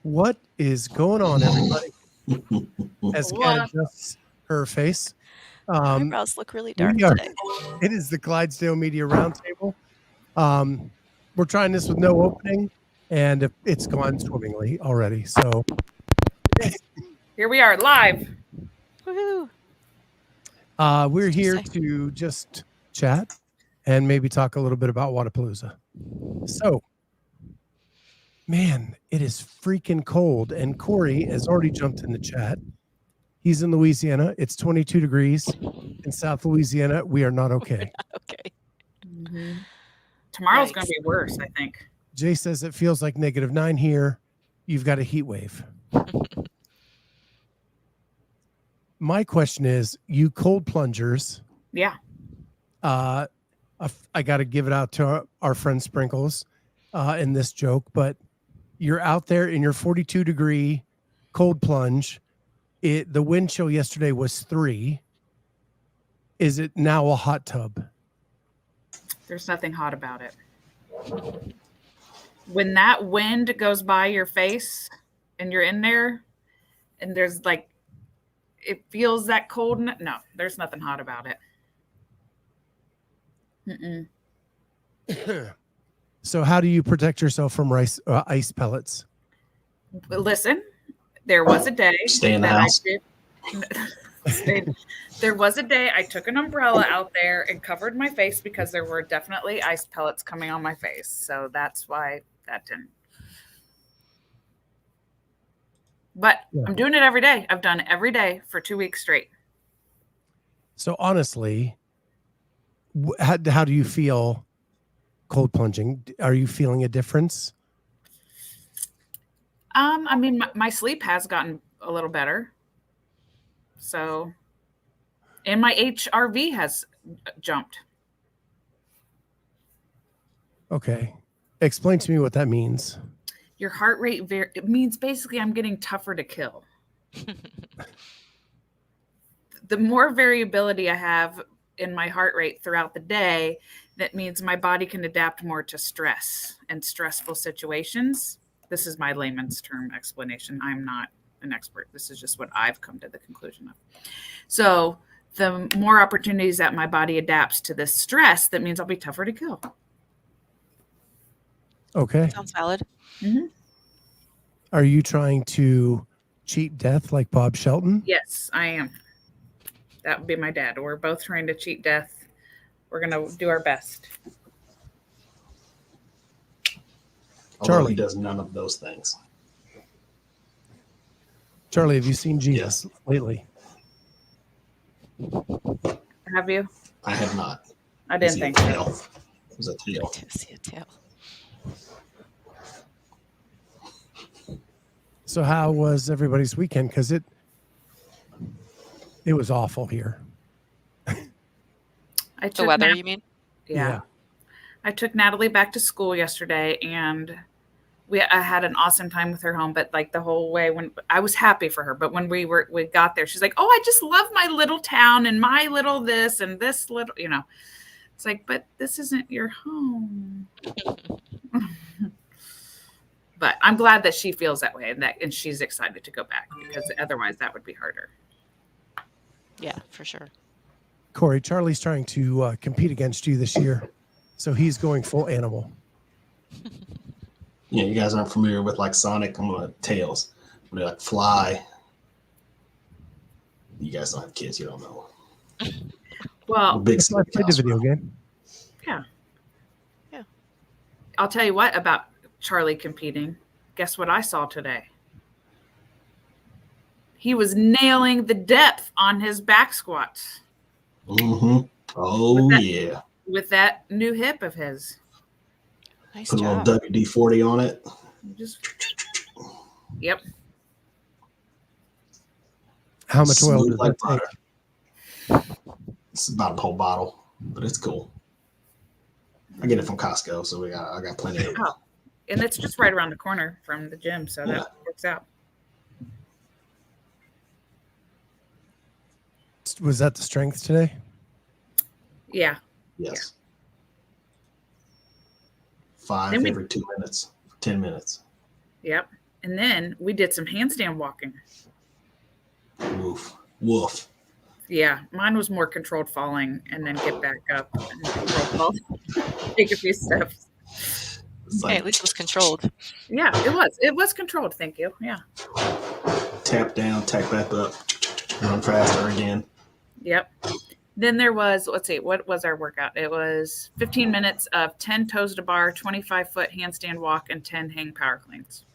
What is going on, everybody? As Kat What? adjusts her face, Eyebrows look really dark we are. today. It is the Clydesdale Media Roundtable. We're trying this with no opening, and it's gone swimmingly already. So Here we are live. Woohoo! we're Did you here say? to just chat and maybe talk a little bit about Wodapalooza. So, man, it is freaking cold, and Corey has already jumped in the chat. He's in Louisiana. It's 22 degrees in South Louisiana. We are not okay. Okay. Tomorrow's Yikes. going to be worse, I think. Jay says it feels like -9 here. You've got a heat wave. My question is, you cold plungers, Yeah. I got to give it out to our friend Sprinkles in this joke, but you're out there in your 42-degree cold plunge. The wind chill yesterday was 3. Is it now a hot tub? There's nothing hot about it. When that wind goes by your face and you're in there and there's like, it feels that cold. No, there's nothing hot about it. Mm-mm. So how do you protect yourself from ice pellets? But listen, there was a day Stay in the that house. There was a day I took an umbrella out there and covered my face because there were definitely ice pellets coming on my face. So that's why that didn't. But Yeah. I'm doing it every day. I've done it every day for 2 weeks straight. So honestly, how do you feel cold plunging? Are you feeling a difference? I mean, my sleep has gotten a little better. So, and my HRV has jumped. Okay. Explain to me what that means. Your heart rate, it means basically I'm getting tougher to kill. The more variability I have in my heart rate throughout the day, that means my body can adapt more to stress and stressful situations. This is my layman's term explanation. I'm not an expert. This is just what I've come to the conclusion of. So the more opportunities that my body adapts to this stress, that means I'll be tougher to kill. Okay. Sounds valid. Mm-hmm. Are you trying to cheat death like Bob Shelton? Yes, I am. That would be my dad. We're both trying to cheat death. We're going to do our best. Although he does none of those things. Charlie, have you seen Jesus lately? Have you? I have not. I didn't think so. It was a tail. I do see a tail. So how was everybody's weekend? Because it was awful here. The weather, you mean? Yeah. I took Natalie back to school yesterday, and I had an awesome time with her home. But like the whole way, when I was happy for her, but when we got there, she's like, "Oh, I just love my little town and my little this and this little," you know. It's like, but this isn't your home. But I'm glad that she feels that way and she's excited to go back, because otherwise that would be harder. Yeah, for sure. Corey, Charlie's trying to compete against you this year, so he's going full animal. Yeah, you guys aren't familiar with like Sonic. I'm going to Tails. When they like fly. You guys don't have kids. You don't know. Well, big I played the video game. Yeah. Yeah. I'll tell you what about Charlie competing. Guess what I saw today? He was nailing the depth on his back squats. Mm-hmm. Oh, yeah. With that new hip of his. Nice Put job. a little WD-40 on it. Yep. How much oil Smooth does like that butter. It's about a whole bottle, but it's cool. I get it from Costco, so I got plenty of it. Oh, and it's just right around the corner from the gym, so that works out. Was that the strength today? Yeah. Yes. 5 every 2 minutes, 10 minutes. Yep. And then we did some handstand walking. Woof. Woof. Yeah, mine was more controlled falling and then get back up and controlled fall. Take a few steps. It's Hey, like at least it was controlled. Yeah, it was. It was controlled. Thank you. Yeah. tap down, tap back up, run faster again. Yep. Then there was, let's see, what was our workout? It was 15 minutes of 10 toes to bar, 25-foot handstand walk, and 10 hang power cleans.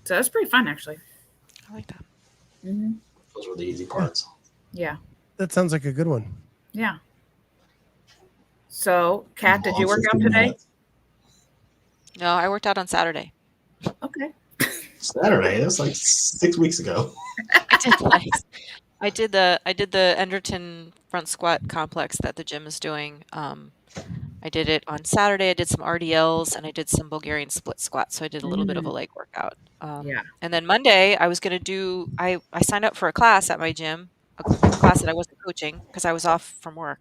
So that's pretty fun, actually. I like that. Mm-hmm. Those were the easy parts. Yeah. That sounds like a good one. Yeah. So, Kat, did you work out 15 today? minutes. No, I worked out on Saturday. Okay. Saturday. That's like 6 weeks ago. I did legs. I did the Enderton front squat complex that the gym is doing. I did it on Saturday. I did some RDLs and I did some Bulgarian split squats. So I did a little bit of a leg workout. Yeah. And then Monday I was going to do, I signed up for a class at my gym, a class that I wasn't coaching because I was off from work.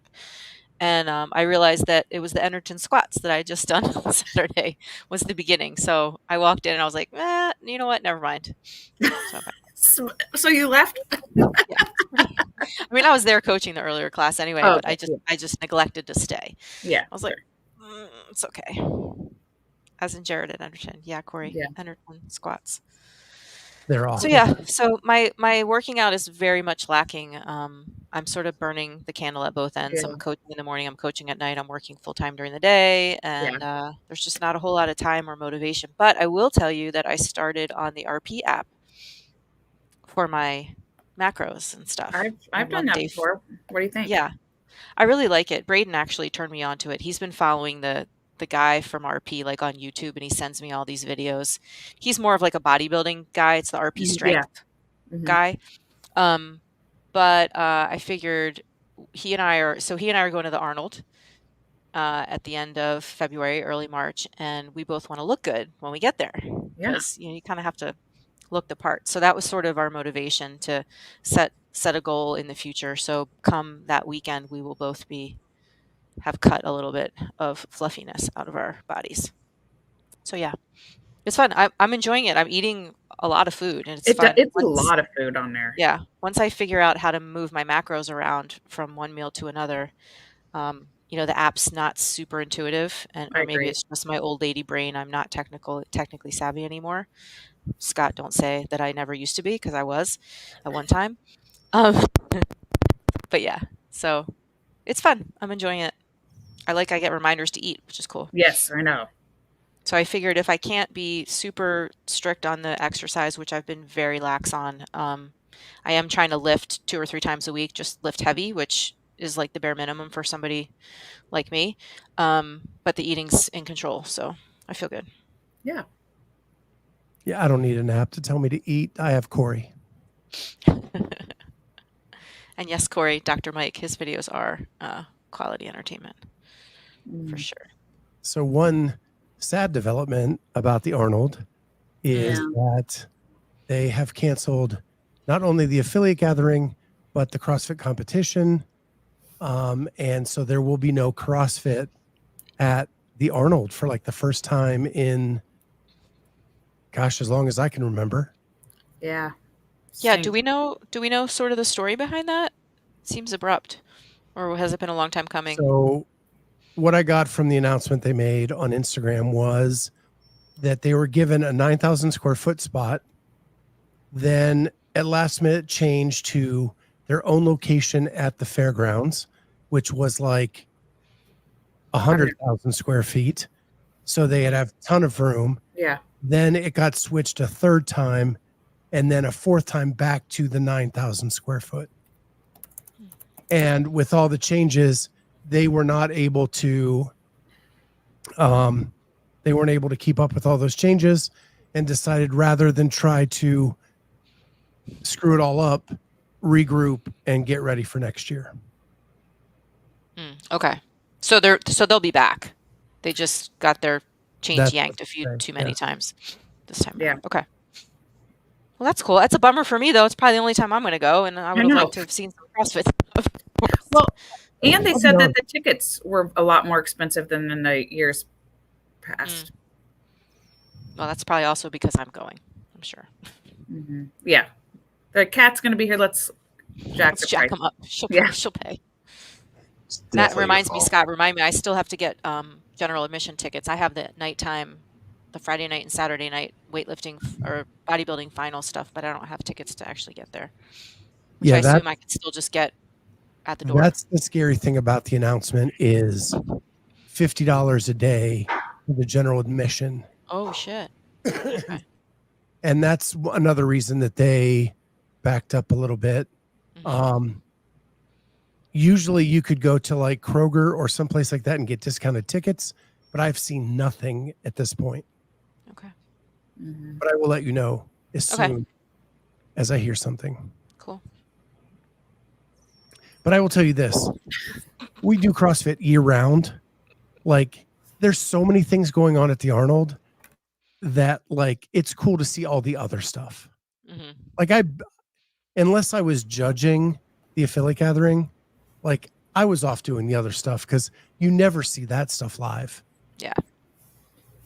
And I realized that it was the Enderton squats that I had just done on Saturday was the beginning. So I walked in and I was like, you know what? Never mind. So So you left? I mean, I was there coaching the earlier class anyway, Oh, but okay, I just neglected to stay. Yeah. I was like, it's okay. As in Jared at Enderton. Yeah, Corey. Yeah. Enderton squats. They're So awesome. yeah, so my working out is very much lacking. I'm sort of burning the candle at both ends. Yeah. I'm coaching in the morning, I'm coaching at night, I'm working full time during the day, and there's just not a whole lot of time or motivation. But I will tell you that I started on the RP app for my macros and stuff. I've done that before. What do you think? Yeah, I really like it. Braden actually turned me on to it. He's been following the guy from RP like on YouTube, and he sends me all these videos. He's more of like a bodybuilding guy. It's the RP strength guy. But I figured he and I are going to the Arnold at the end of February, early March, and we both want to look good when we get there. Because you kind of have to look the part. So that was sort of our motivation to set a goal in the future. So come that weekend, we will both have cut a little bit of fluffiness out of our bodies. So yeah, it's fun. I'm enjoying it. I'm eating a lot of food, and it's fun. It's a lot of food on there. Yeah. Once I figure out how to move my macros around from one meal to another, the app's not super intuitive, or maybe it's just my old lady brain. I'm not technically savvy anymore. Scott, don't say that I never used to be, because I was at one time. But yeah, so it's fun. I'm enjoying it. I get reminders to eat, which is cool. Yes, I know. So I figured if I can't be super strict on the exercise, which I've been very lax on, I am trying to lift 2 or 3 times a week, just lift heavy, which is like the bare minimum for somebody like me. But the eating's in control, so I feel good. Yeah. Yeah, I don't need an app to tell me to eat. I have Corey. And yes, Corey, Dr. Mike, his videos are quality entertainment for sure. So one sad development about the Arnold is that they have canceled not only the affiliate gathering, but the CrossFit competition. And so there will be no CrossFit at the Arnold for like the first time in, gosh, as long as I can remember. Yeah. Yeah. Do we know sort of the story behind that? Seems abrupt, or has it been a long time coming? So what I got from the announcement they made on Instagram was that they were given a 9,000 square foot spot, then at last minute changed to their own location at the fairgrounds, which was like 100,000 square feet. So they'd have a ton of room. Yeah. Then it got switched a third time, and then a fourth time back to the 9,000 square foot. And with all the changes, they were not able to, they weren't able to keep up with all those changes, and decided rather than try to screw it all up, regroup and get ready for next year. Okay. So they'll be back. They just got their change yanked too many times this time. Yeah. Okay. Well, that's cool. That's a bummer for me, though. It's probably the only time I'm going to go, and I would have liked to have seen some CrossFit stuff. Well, and they said that the tickets were a lot more expensive than in the years past. Well, that's probably also because I'm going, I'm sure. Mm-hmm. Yeah. The cat's going to be here. Let's jack Let's the jack price. them up. She'll Yeah. pay. She'll pay. It's That definitely your reminds me, fault. Scott, remind me, I still have to get general admission tickets. I have the nighttime, the Friday night and Saturday night weightlifting or bodybuilding final stuff, but I don't have tickets to actually get there, which I Yeah, assume I can still just get at the door. that's the scary thing about the announcement is $50 a day for the general admission. Oh, shit. Okay. And that's another reason that they backed up a little bit. Mhm. Usually you could go to like Kroger or someplace like that and get discounted tickets, but I've seen nothing at this point. Okay. Mm-hmm. But I will let you know as Okay. soon as I hear something. Cool. But I will tell you this. We do CrossFit year round. Like there's so many things going on at the Arnold that like it's cool to see all the other stuff. Mhm. Like unless I was judging the affiliate gathering, like I was off doing the other stuff because you never see that stuff live. Yeah.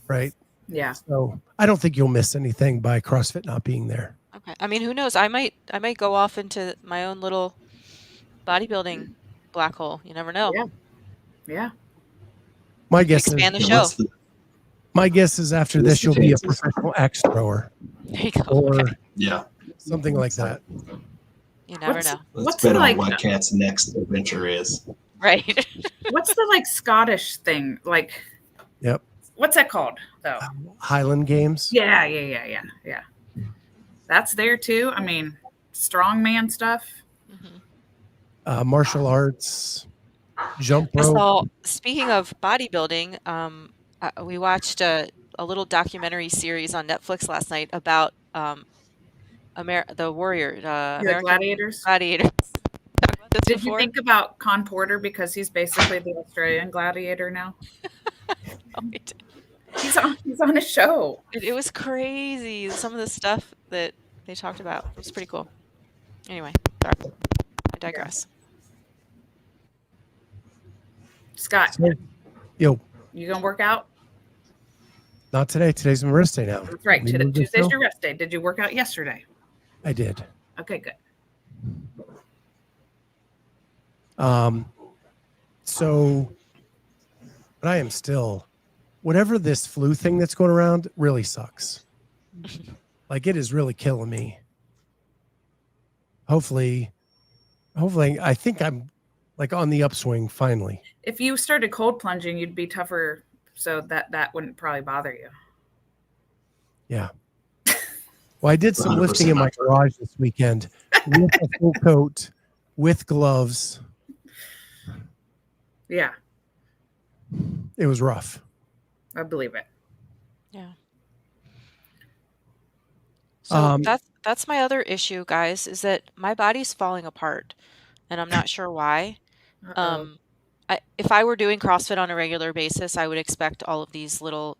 Right. Yeah. So I don't think you'll miss anything by CrossFit not being there. Okay. I mean, who knows? I might go off into my own little bodybuilding black hole. You never know. Yeah. Yeah. My guess is Expand the Yeah, show. my guess is after What's this the you'll be a chances? professional axe thrower There you go. or Okay. Yeah. something like that. You never What's- know. Let's What's bet the, on like- what Cat's next adventure is. Right. What's the like Scottish thing? Like, Yep. what's that called though? Highland Games. Yeah. That's there too. I mean, strongman stuff. Mhm. Martial arts, jump I rope. saw, speaking of bodybuilding, we watched a little documentary series on Netflix last night about the warrior, The American gladiators. gladiators. This Did before? you think about Con Porter because he's basically the Australian gladiator now? Oh, we did. He's on a show. It was crazy. Some of the stuff that they talked about. It was pretty cool. Anyway, sorry. I digress. Scott, Yo, you gonna work out? not today. Today's my rest day now. That's right. We moved this Tuesday's show? your rest day. Did you work out yesterday? I did. Okay, good. So, but I am still, whatever this flu thing that's going around really sucks. Like it is really killing me. Hopefully, I think I'm like on the upswing finally. If you started cold plunging, you'd be tougher, so that wouldn't probably bother you. Yeah. Well, I did some 100% lifting in my not. garage this weekend with a full coat, with gloves. Yeah, It was rough. I believe it. Yeah. So Um, that's my other issue, guys, is that my body's falling apart, and I'm not sure why. Uh-oh. If I were doing CrossFit on a regular basis, I would expect all of these little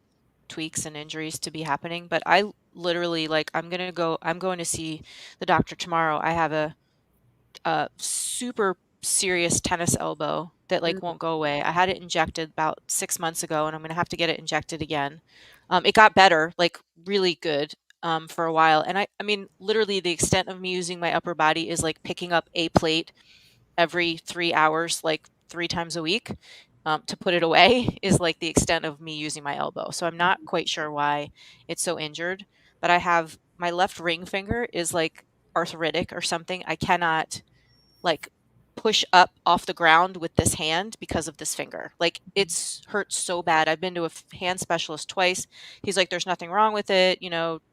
tweaks and injuries to be happening. But I literally I'm going to see the doctor tomorrow. I have a super serious tennis elbow that won't go away. I had it injected about 6 months ago, and I'm going to have to get it injected again. It got better, really good, for a while. And I mean, literally the extent of me using my upper body is picking up a plate every 3 hours, 3 times a week, to put it away is the extent of me using my elbow. So I'm not quite sure why it's so injured, but I have my left ring finger is arthritic or something. I cannot push up off the ground with this hand because of this finger. It's hurt so bad. I've been to a hand specialist twice. He's like, there's nothing wrong with it.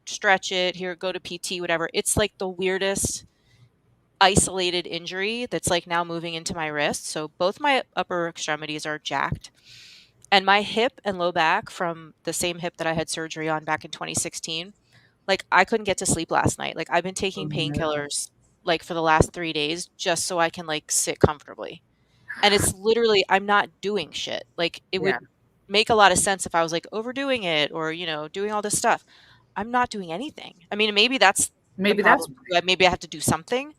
Stretch it here, go to PT, whatever. It's the weirdest isolated injury that's now moving into my wrist. So both my upper extremities are jacked, and my hip and low back from the same hip that I had surgery on back in 2016. I couldn't get to sleep last night. I've been taking painkillers for the last 3 days just so I can sit comfortably. And it's literally, I'm not doing shit. It would make a lot of sense if I was overdoing it or, doing all this stuff. I'm not doing anything. I mean, maybe that's Maybe the that's problem. Maybe I have to do something.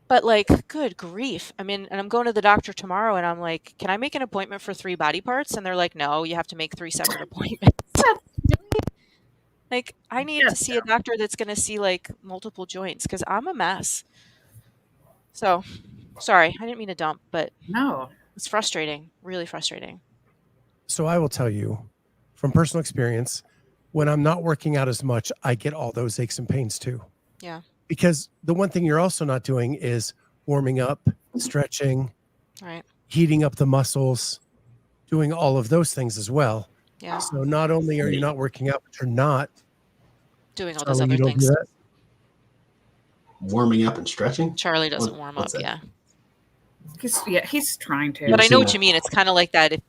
But good grief. I mean, and I'm going to the doctor tomorrow, and I'm like, can I make an appointment for 3 body parts? And they're like, no, you have to make 3 separate appointments. Like, I need to see a doctor that's going to see like multiple joints because I'm a mess. So, sorry, I didn't mean to dump, but No. it's frustrating, really frustrating. So I will tell you from personal experience, when I'm not working out as much, I get all those aches and pains too. Yeah. Because the one thing you're also not doing is warming up, stretching, Right. heating up the muscles, doing all of those things as well. Yeah. So not only are you not working out, but you're not Doing all those Charlie, other you don't do things. that? Warming up and stretching. Charlie doesn't warm up. what's that? Yeah. He's trying to. But I know seen what that? you mean. It's kind of like that, if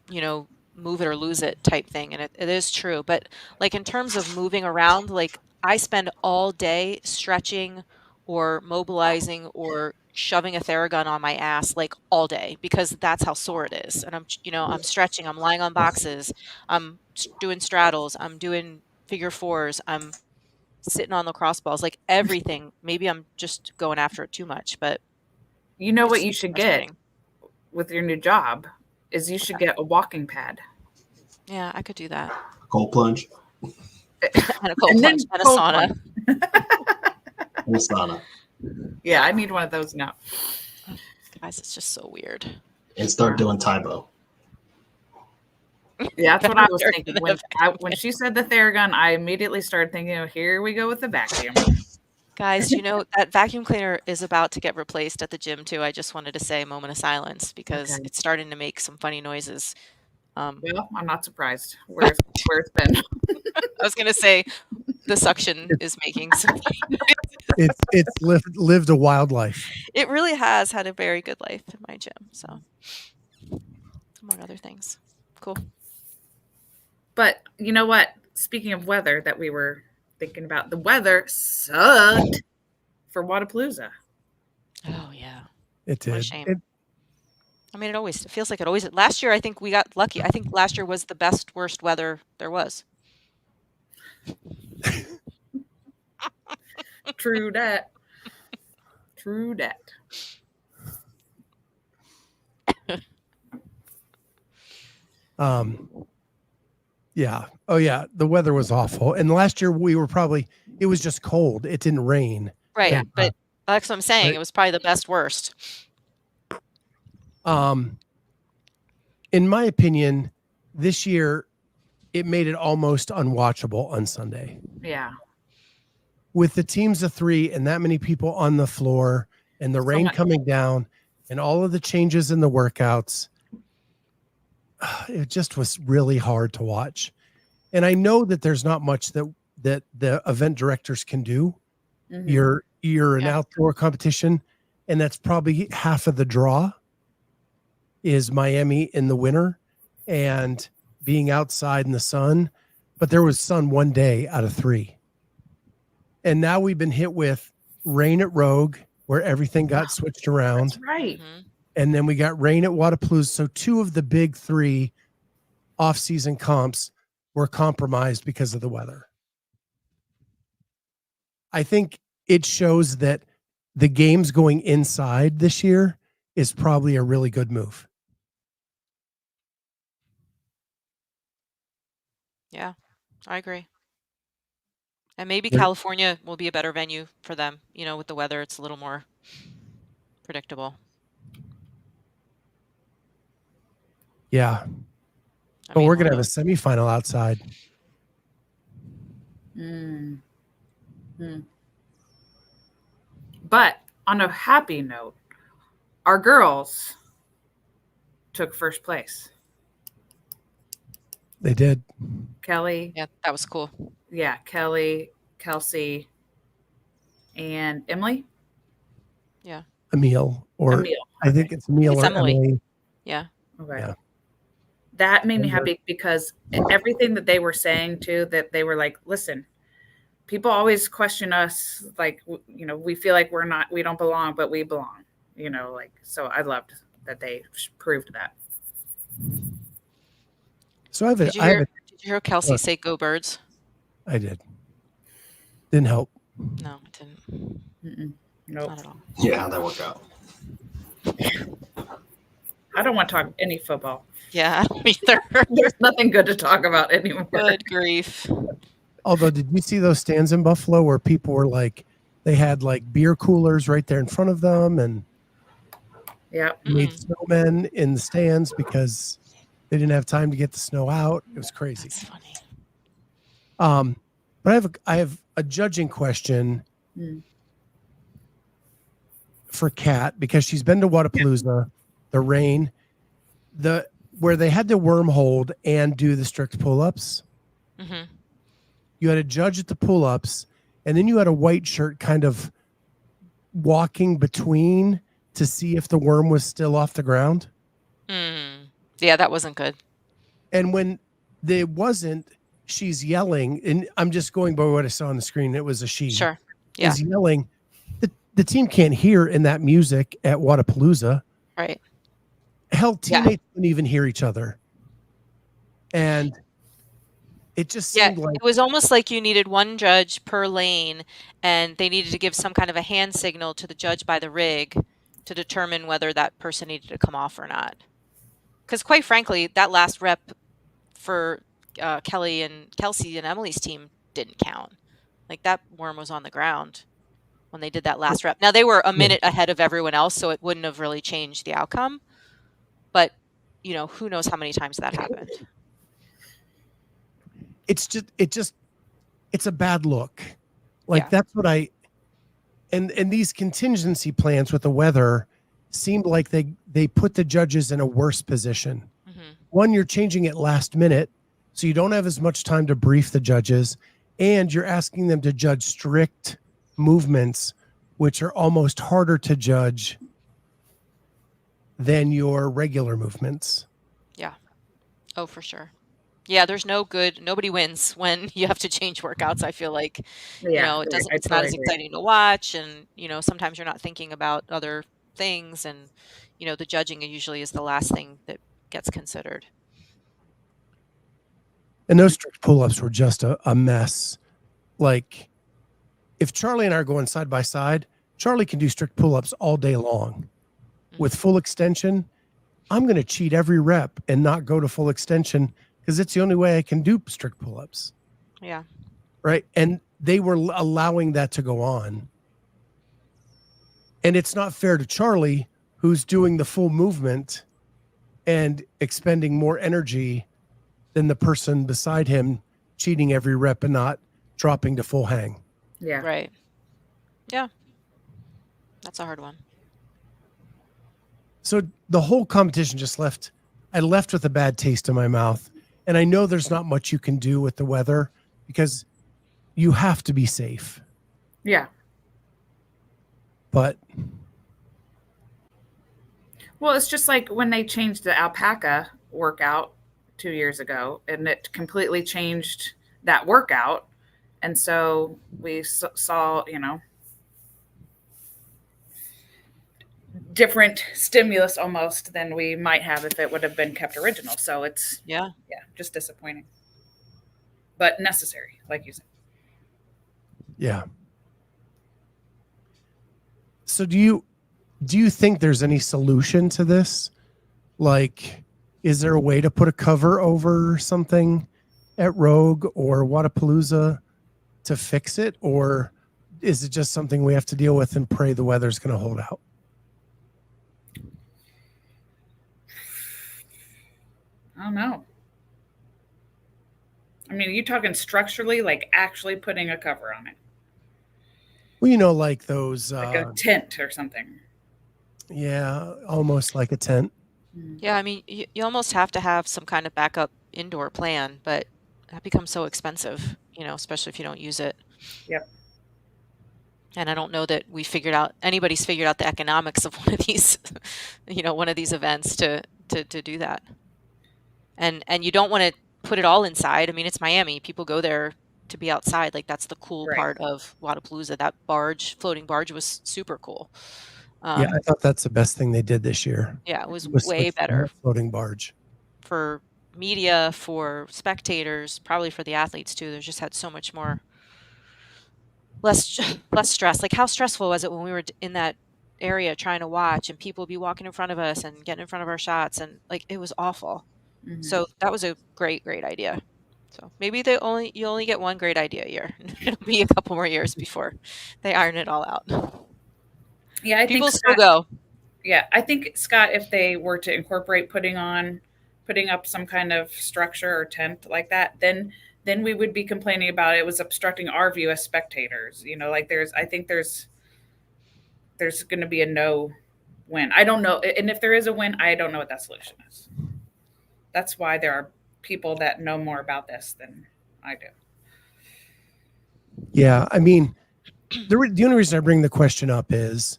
move it or lose it type thing, and it is true. But like in terms of moving around, like I spend all day stretching or mobilizing or shoving a Theragun on my ass like all day because that's how sore it is. And I'm stretching, I'm lying on boxes, I'm doing straddles, I'm doing figure fours, I'm sitting on lacrosse balls, like everything. Maybe I'm just going after it too much, but You know what it's you should get frustrating. with your new job is you should get a walking pad. Yeah, I could do that. Cold plunge. And a cold And then plunge and a cold sauna. And a sauna. Yeah, I need one of those now. Guys, it's just so weird. And start doing Tybo. Yeah, that's what I was Better thinking. than When she said the Theragun, I immediately started thinking, oh, here we go with the vacuum. Guys, that vacuum cleaner is about to get replaced at the gym too. I just wanted to say a moment of silence because Okay. it's starting to make some funny noises. Well, I'm not surprised where it's been. I was going to say the suction is making some funny noises. It's lived a wild life. It really has had a very good life in my gym. So, among other things. Cool. But you know what? Speaking of weather that we were thinking about, the weather sucked for Wodapalooza. Oh, yeah. It did. What a shame. I mean, it feels like it always. Last year, I think we got lucky. I think last year was the best, worst weather there was. True that. True that. Yeah. Oh yeah. The weather was awful. And last year it was just cold. It didn't rain. Right. And, but that's what I'm saying. right. It was probably the best, worst. In my opinion, this year it made it almost unwatchable on Sunday. Yeah. With the teams of 3 and that many people on the floor and the rain coming down and all of the changes in the workouts, it just was really hard to watch. And I know that there's not much that the event directors can do. Mm-hmm. You're an outdoor competition, and that's probably half of the draw is Miami in the winter and being outside in the sun. But there was sun one day out of 3. And now we've been hit with rain at Rogue, where everything got switched around. That's right. Mm-hmm. And then we got rain at Wodapalooza. So 2 of the big 3 off-season comps were compromised because of the weather. I think it shows that the games going inside this year is probably a really good move. Yeah, I agree. And maybe California will be a better venue for them. With the weather, it's a little more predictable. Yeah. But we're going to have a semifinal outside. But on a happy note, our girls took first place. They did. Kelly. Yeah, that was cool. Yeah, Kelly, Kelsey, and Emily. Yeah. Emil. I think it's Emil or Emily. Yeah. Okay. Yeah. That made me happy because everything that they were saying too, that they were like, listen, people always question us. Like, we feel like we don't belong, but we belong, so I loved that they proved that. So Did you hear Kelsey say "Go Birds"? I did. Didn't help. No, it didn't. Nope. Not at all. Yeah, how'd that work out? I don't want to talk any football. Yeah, I don't either. There's nothing good to talk about anymore. Good grief. Although, did you see those stands in Buffalo where people were like, they had like beer coolers right there in front of them and Yeah. made snowmen in the stands because they didn't have time to get the snow out. It was crazy. That's funny. But I have a judging question for Kat because she's been to Wodapalooza, the rain, where they had to wormhole and do the strict pull-ups. Mm-hmm. You had a judge at the pull-ups, and then you had a white shirt kind of walking between to see if the worm was still off the ground. Yeah, that wasn't good. And when there wasn't, she's yelling, and I'm just going by what I saw on the screen. It was a she. Sure. Yeah. Is yelling. The team can't hear in that music at Wodapalooza. Right. Hell, teammates couldn't even hear each other. And it just seemed like it was almost like you needed one judge per lane, and they needed to give some kind of a hand signal to the judge by the rig to determine whether that person needed to come off or not. Because quite frankly, that last rep for Kelsey and Emily's team didn't count. Like that worm was on the ground when they did that last rep. Now they were a minute ahead of everyone else, so it wouldn't have really changed the outcome. But who knows how many times that happened. It's a bad look. Like that's what and these contingency plans with the weather seemed like they put the judges in a worse position. Mm-hmm. One, you're changing it last minute, so you don't have as much time to brief the judges, and you're asking them to judge strict movements, which are almost harder to judge than your regular movements. Yeah. Oh, for sure. Yeah, there's nobody wins when you have to change workouts. I feel like, it's not as exciting to watch. And, sometimes you're not thinking about other things. And, the judging usually is the last thing that gets considered. And those strict pull-ups were just a mess. Like, if Charlie and I are going side by side, Charlie can do strict pull-ups all day long. With full extension, I'm going to cheat every rep and not go to full extension because it's the only way I can do strict pull-ups. Yeah. Right. And they were allowing that to go on. And it's not fair to Charlie, who's doing the full movement and expending more energy than the person beside him cheating every rep and not dropping to full hang. Yeah. Right. Yeah. That's a hard one. So the whole competition I left with a bad taste in my mouth. And I know there's not much you can do with the weather because you have to be safe. Yeah. But. Well, it's just like when they changed the alpaca workout 2 years ago, and it completely changed that workout. And so we saw, different stimulus almost than we might have if it would have been kept original. So it's just disappointing, but necessary, like you said. Yeah. So do you think there's any solution to this? Like, is there a way to put a cover over something at Rogue or Wodapalooza to fix it? Or is it just something we have to deal with and pray the weather's going to hold out? I don't know. I mean, are you talking structurally, like actually putting a cover on it? Well, like those... like a tent or something. Yeah, almost like a tent. Yeah, I mean, you almost have to have some kind of backup indoor plan, but that becomes so expensive, especially if you don't use it. Yep. And I don't know that anybody's figured out the economics of one of these, one of these events to do that. And you don't want to put it all inside. I mean, it's Miami. People go there to be outside. Like that's the cool part of Wodapalooza. That floating barge was super cool. Yeah, I thought that's the best thing they did this year. Yeah, it was way better. Floating barge. For media, for spectators, probably for the athletes too. There's just had so much more less stress. Like how stressful was it when we were in that area trying to watch and people would be walking in front of us and getting in front of our shots, and like it was awful. Mm-hmm. So that was a great idea. So maybe you only get one great idea a year. It'll be a couple more years before they iron it all out. Yeah, I People think still Scott, go. yeah, I think Scott, if they were to incorporate putting up some kind of structure or tent like that, then we would be complaining about it was obstructing our view as spectators. You know, like I think there's going to be a no win. I don't know, and if there is a win, I don't know what that solution is. That's why there are people that know more about this than I do. Yeah, I mean, the only reason I bring the question up is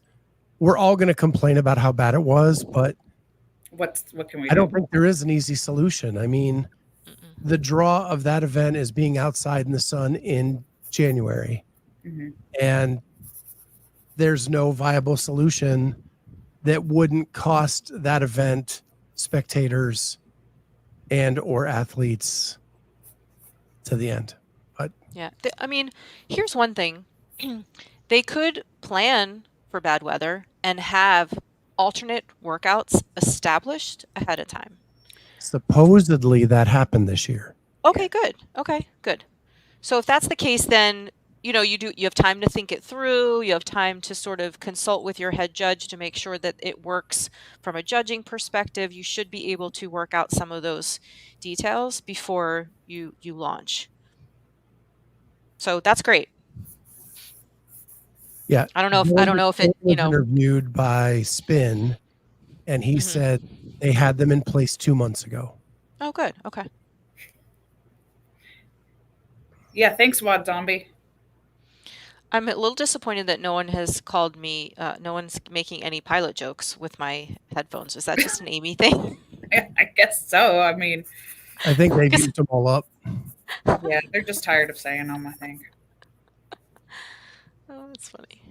we're all going to complain about how bad it was, but what can we do? I don't think there is an easy solution. I mean, the draw of that event is being outside in the sun in January, and there's no viable solution that wouldn't cost that event spectators and or athletes to the end. But yeah, I mean, here's one thing. They could plan for bad weather and have alternate workouts established ahead of time. supposedly that happened this year. Okay, good. Okay, good. So if that's the case, then you have time to think it through. You have time to sort of consult with your head judge to make sure that it works from a judging perspective. You should be able to work out some of those details before you launch. So that's great. Yeah. I don't know if it, was interviewed by Spin, and he said they had them in place 2 months ago. Oh, good. Okay. Yeah, thanks, Wad Zombie. I'm a little disappointed that no one has called me. No one's making any pilot jokes with my headphones. Is that just an Amy thing? I guess so. I mean, I think they've used them all up. Yeah, they're just tired of saying them, I think. Oh, that's funny.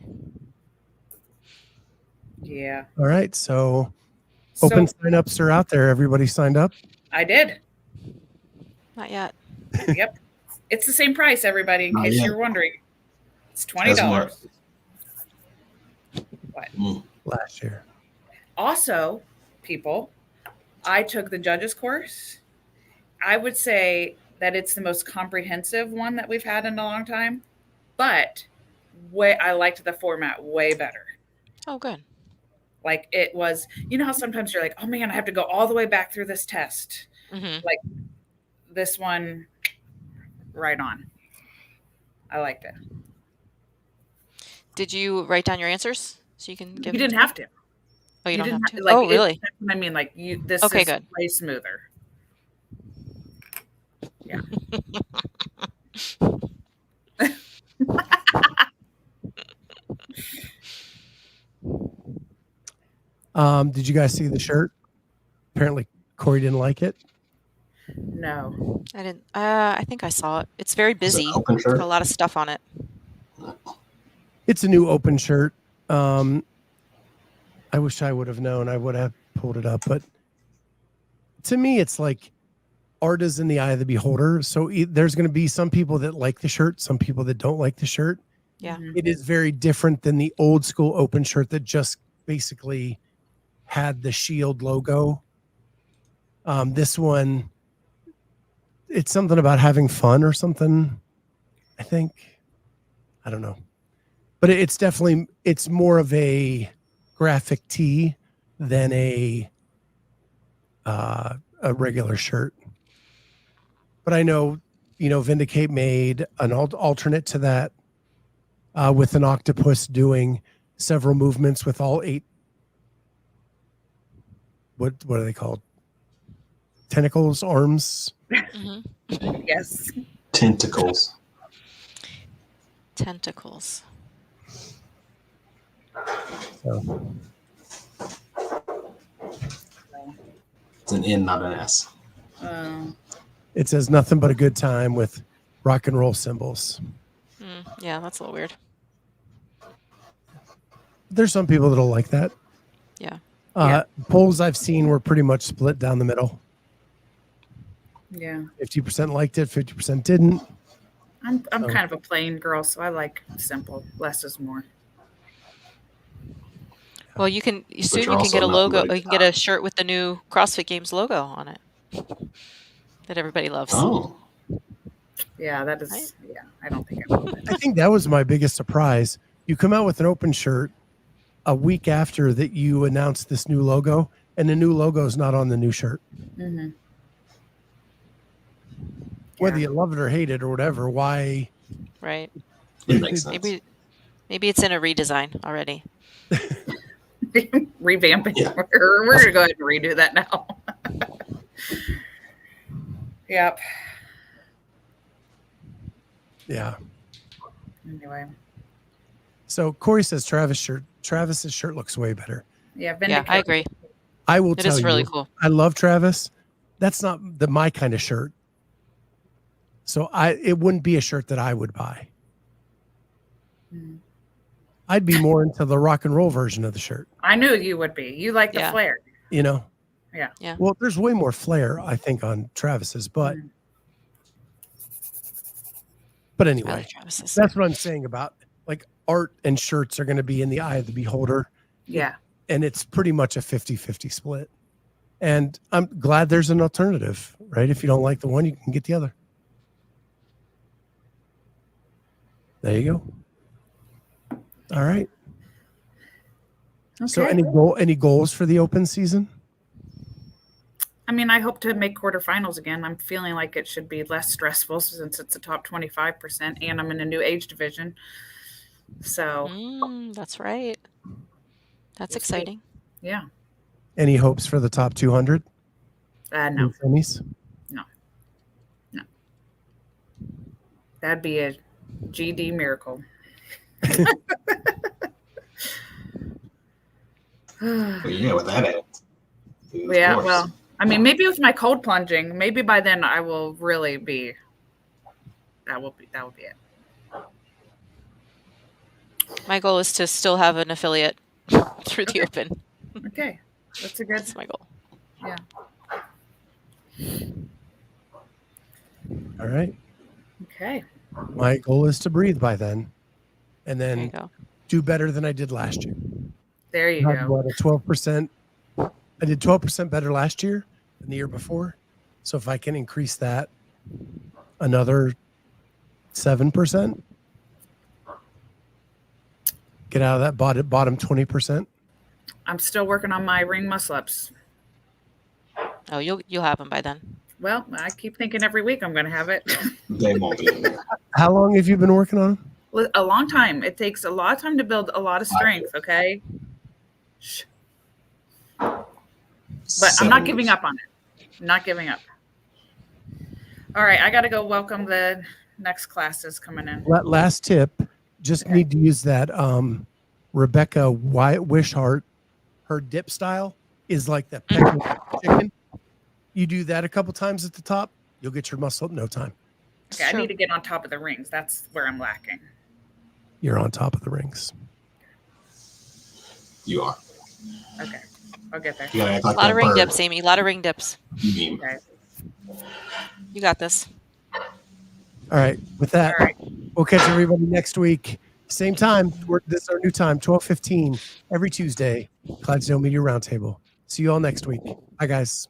Yeah. All right. So open signups are out there. Everybody signed up? I did. Not yet. Yep. It's the same price, everybody, in case you're wondering. It's $20. What? Last year. Also, people, I took the judges course. I would say that it's the most comprehensive one that we've had in a long time, but I liked the format way better. Oh, good. Like it was, you know how sometimes you're like, oh man, I have to go all the way back through this test. Like this one, right on. I liked it. Did you write down your answers so you can give? You didn't have to. Oh, you don't have to. Like, oh, really? That's what I mean. Like this okay, is good. way smoother. Yeah. Did you guys see the shirt? Apparently Corey didn't like it. No. I didn't. I think I saw it. It's very busy. It's got a lot of stuff on it. It's a new open shirt. I wish I would have known. I would have pulled it up. But to me, it's like art is in the eye of the beholder. So there's going to be some people that like the shirt, some people that don't like the shirt. Yeah. It is very different than the old school open shirt that just basically had the Shield logo. This one, it's something about having fun or something, I think. I don't know. But it's more of a graphic tee than a regular shirt. But I know, Vindicate made an alternate to that with an octopus doing several movements with all 8. What are they called? Tentacles, arms? Yes. Tentacles. Tentacles. So. It's an N, not an S. It says nothing but a good time with rock and roll symbols. Yeah, that's a little weird. There's some people that'll like that. Yeah. Polls I've seen were pretty much split down the middle. Yeah. 50% liked it, 50% didn't. I'm kind of a plain girl, so I like simple. Less is more. Well, you can get a logo. You can get a shirt with the new CrossFit Games logo on it that everybody loves. Oh. Yeah, that is. Right. Yeah, I don't think I will. I think that was my biggest surprise. You come out with an open shirt a week after that you announced this new logo, and the new logo is not on the new shirt. Mm-hmm. Whether you love it or hate it or whatever, why? Right. It makes sense. Maybe it's in a redesign already. Revamping. Yeah. We're gonna go ahead and redo that now. Yep. Yeah. Anyway. So Corey says Travis's shirt looks way better. Yeah. Yeah, I agree. I will It tell is really you, cool. I love Travis. That's not my kind of shirt. So it wouldn't be a shirt that I would buy. Mm. I'd be more into the rock and roll version of the shirt. I knew you would be. You like the Yeah. flair. You know? Yeah. Yeah. Well, there's way more flair, I think, on Travis's, but Mm. I anyway, like Travis's. that's what I'm saying about like art and shirts are going to be in the eye of the beholder. Yeah. And it's pretty much a 50-50 split. And I'm glad there's an alternative, right? If you don't like the one, you can get the other. There you go. All right. Okay. So any goals for the open season? I mean, I hope to make quarterfinals again. I'm feeling like it should be less stressful since it's a top 25% and I'm in a new age division. So, That's right. That's exciting. yeah. Any hopes for the top 200? No. Semis? No. That'd be a GD miracle. But yeah, with that end. Yeah, well, I mean, maybe with my cold plunging, maybe by then I will really be. That will be it. My goal is to still have an affiliate through the open. Okay, that's a good. That's my goal. Yeah. All right. Okay. My goal is to breathe by then and There you then go. do better than I did last year. There you I had, go. what, a 12%? I did 12% better last year than the year before. So if I can increase that another 7%, get out of that bottom 20%. I'm still working on my ring muscle ups. Oh, you'll have them by then. Well, I keep thinking every week I'm going to have it. They won't be in there. How long have you been working on them? A long time. It takes a lot of time to build a lot of strength. Okay. Shh. But I'm not giving up on it. I'm not giving up. All right. I got to go welcome the next classes coming in. Last tip, just Okay. need to use that Rebecca Wishart. Her dip style is like the pecking chicken. You do that a couple times at the top, you'll get your muscle up in no time. Okay, I need to get on top of the rings. That's where I'm lacking. You're on top of the rings. You are. Okay. I'll get there. You gotta act like A lot that of ring bird. dips, Amy. A lot of ring dips. You mean. Okay. You got this. All right. With that, All right. we'll catch everybody next week. Same time. This is our new time, 12:15 every Tuesday. Clydesdale Media Roundtable. See you all next week. Bye, guys.